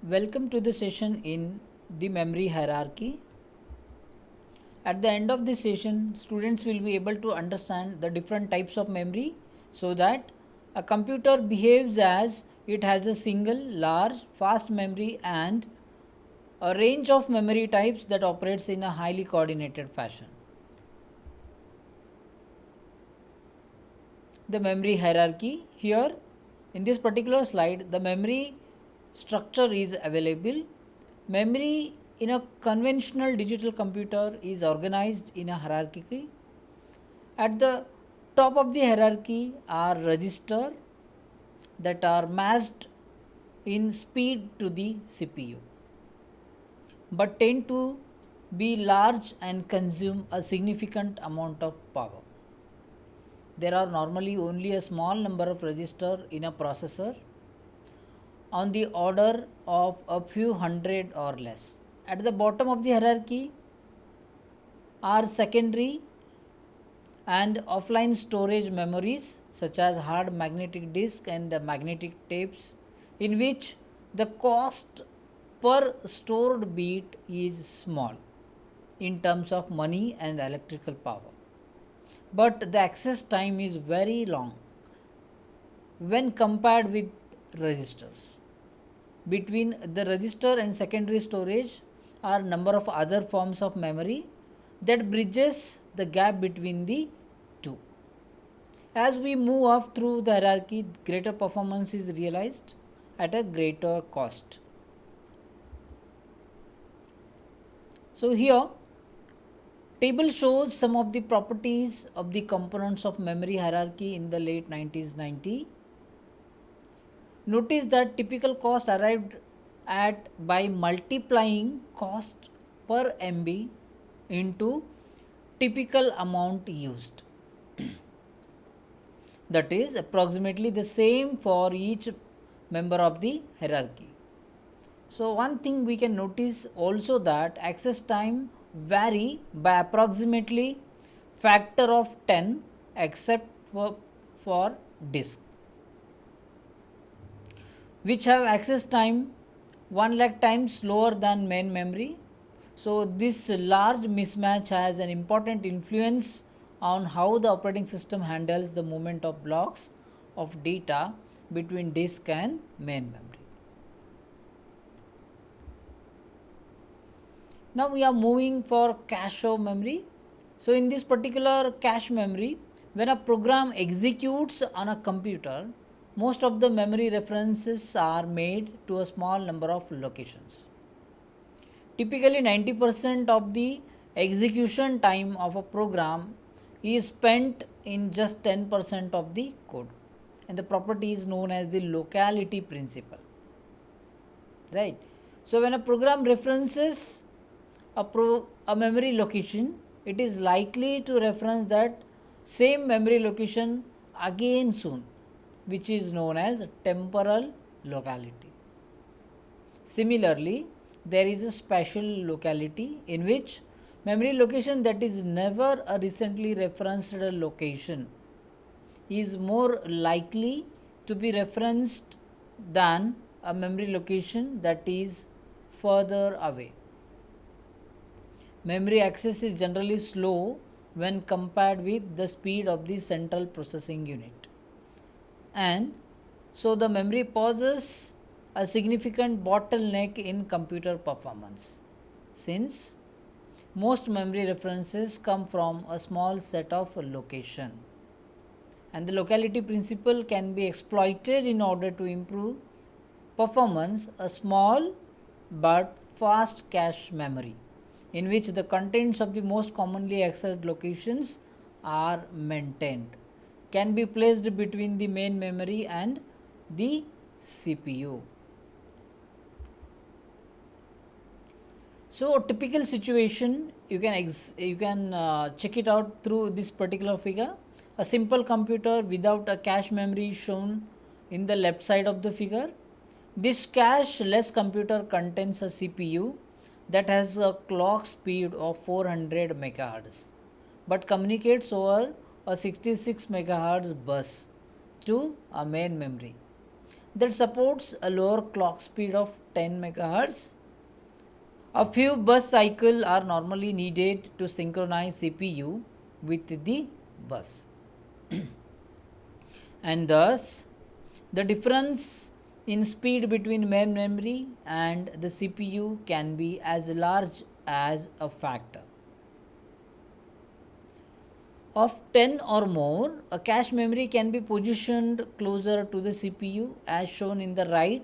Welcome to the session in the memory hierarchy. At the end of this session, students will be able to understand the different types of memory so that a computer behaves as it has a single, large, fast memory and a range of memory types that operates in a highly coordinated fashion. The memory hierarchy here in this particular slide, the memory structure is available. Memory in a conventional digital computer is organized in a hierarchy. At the top of the hierarchy are registers that are matched in speed to the CPU, but tend to be large and consume a significant amount of power. There are normally only a small number of registers in a processor, on the order of a few hundred or less. At the bottom of the hierarchy are secondary and offline storage memories such as hard magnetic disk and magnetic tapes, in which the cost per stored bit is small in terms of money and electrical power, but the access time is very long when compared with registers. Between the register and secondary storage are number of other forms of memory that bridges the gap between the two. As we move up through the hierarchy, greater performance is realized at a greater cost. So here table shows some of the properties of the components of memory hierarchy in the late 1990s. Notice that typical cost arrived at by multiplying cost per MB into typical amount used. That is approximately the same for each member of the hierarchy. So one thing we can notice also that access time vary by approximately factor of 10 except for disk, which have access time 1 lakh times slower than main memory. So this large mismatch has an important influence on how the operating system handles the movement of blocks of data between disk and main memory. Now we are moving for cache of memory. So in this particular cache memory, when a program executes on a computer, most of the memory references are made to a small number of locations. Typically 90% of the execution time of a program is spent in just 10% of the code, and the property is known as the locality principle, right? So when a program references a memory location, it is likely to reference that same memory location again soon, which is known as temporal locality. Similarly, there is a spatial locality in which memory location that is never a recently referenced location is more likely to be referenced than a memory location that is further away. Memory access is generally slow when compared with the speed of the central processing unit, and so the memory poses a significant bottleneck in computer performance, since most memory references come from a small set of location, and the locality principle can be exploited in order to improve performance. A small but fast cache memory in which the contents of the most commonly accessed locations are maintained can be placed between the main memory and the CPU. So typical situation, you can check it out through this particular figure. A simple computer without a cache memory is shown in the left side of the figure. This cache less computer contains a CPU that has a clock speed of 400 megahertz, but communicates over a 66 megahertz bus to a main memory. that supports a lower clock speed of 10 megahertz. A few bus cycles are normally needed to synchronize CPU with the bus. And thus, the difference in speed between main memory and the CPU can be as large as a factor of 10 or more. A cache memory can be positioned closer to the CPU as shown in the right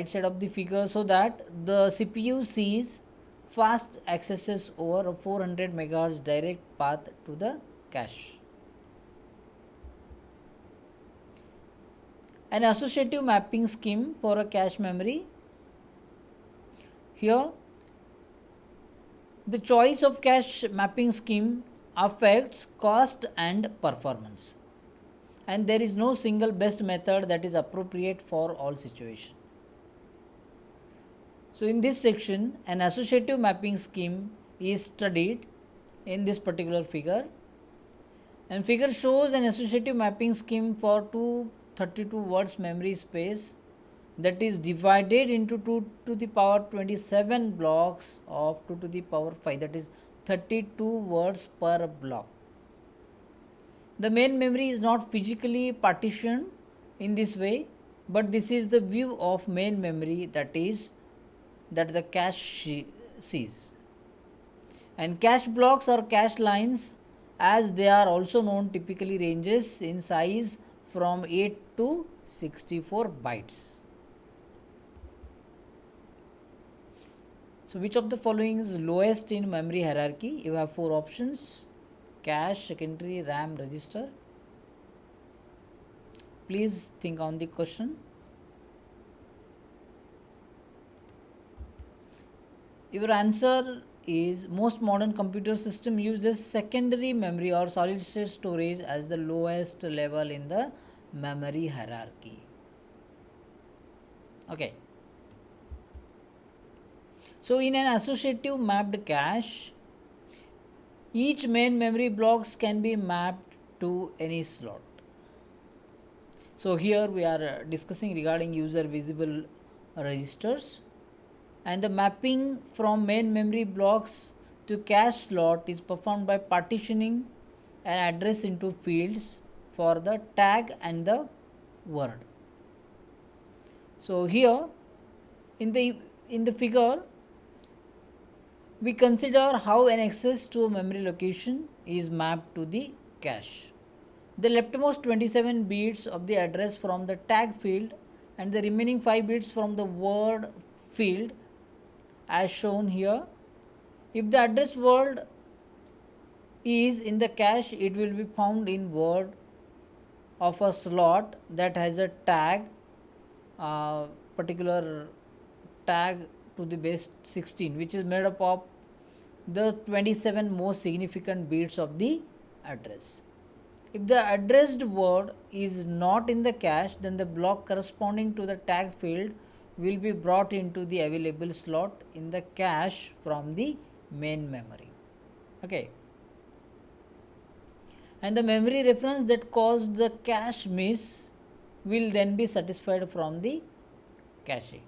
side of the figure, so that the CPU sees fast accesses over a 400 MHz direct path to the cache. An associative mapping scheme for a cache memory. Here, the choice of cache mapping scheme affects cost and performance, and there is no single best method that is appropriate for all situations. So, in this section, an associative mapping scheme is studied in this particular figure, and figure shows an associative mapping scheme for 232 words memory space that is divided into 2 to the power 27 blocks of 2 to the power 5, that is 32 words per block. The main memory is not physically partitioned in this way, but this is the view of main memory that the cache sees. And cache blocks or cache lines, as they are also known, typically ranges in size from 8 to 64 bytes. So, which of the following is lowest in memory hierarchy? You have 4 options: cache, secondary, RAM, register. Please think on the question. Your answer is most modern computer system uses secondary memory or solid state storage as the lowest level in the memory hierarchy. Okay. So, in an associative mapped cache, each main memory blocks can be mapped to any slot. So, here we are discussing regarding user visible registers, and the mapping from main memory blocks to cache slot is performed by partitioning an address into fields for the tag and the word. So, here in the figure, we consider how an access to a memory location is mapped to the cache. The leftmost 27 bits of the address from the tag field and the remaining 5 bits from the word field as shown here. If the address word is in the cache, it will be found in word of a slot that has a tag, particular tag to the base 16, which is made up of the 27 most significant bits of the address. If the addressed word is not in the cache, then the block corresponding to the tag field will be brought into the available slot in the cache from the main memory. Okay. And the memory reference that caused the cache miss will then be satisfied from the cache.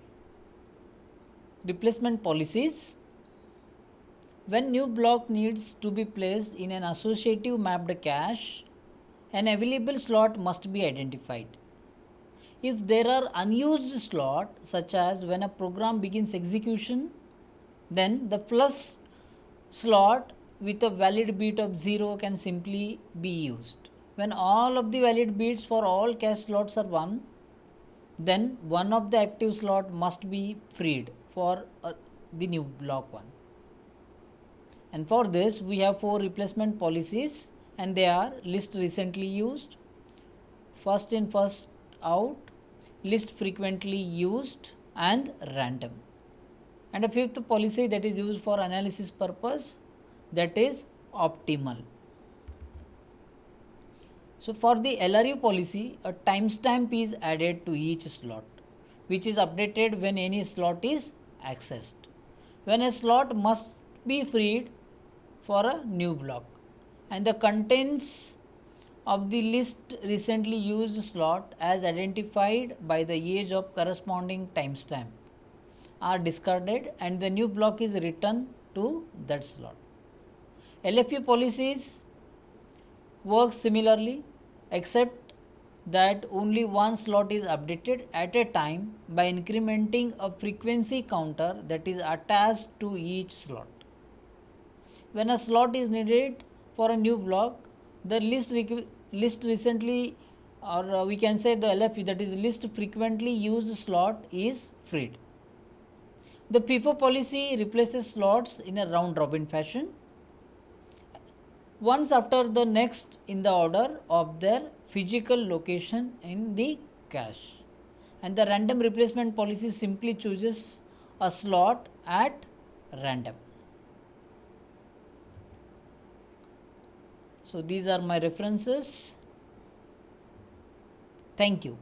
Replacement policies. When new block needs to be placed in an associative mapped cache, an available slot must be identified. If there are unused slots, such as when a program begins execution, then the plus slot with a valid bit of 0 can simply be used. When all of the valid bits for all cache slots are 1, then one of the active slot must be freed for the new block 1. And for this we have 4 replacement policies, and they are list recently used, first in first out, list frequently used, and random. And a 5th policy that is used for analysis purpose, that is optimal. So, for the LRU policy, a timestamp is added to each slot, which is updated when any slot is accessed. When a slot must be freed for a new block, and the contents of the list recently used slot as identified by the age of corresponding timestamp are discarded and the new block is returned to that slot. LFU policies work similarly except that only one slot is updated at a time by incrementing a frequency counter that is attached to each slot. When a slot is needed for a new block, the list recently, or we can say the LFU, that is list frequently used slot, is freed. The FIFO policy replaces slots in a round robin fashion, once after the next in the order of their physical location in the cache. And the random replacement policy simply chooses a slot at random. So these are my references. Thank you.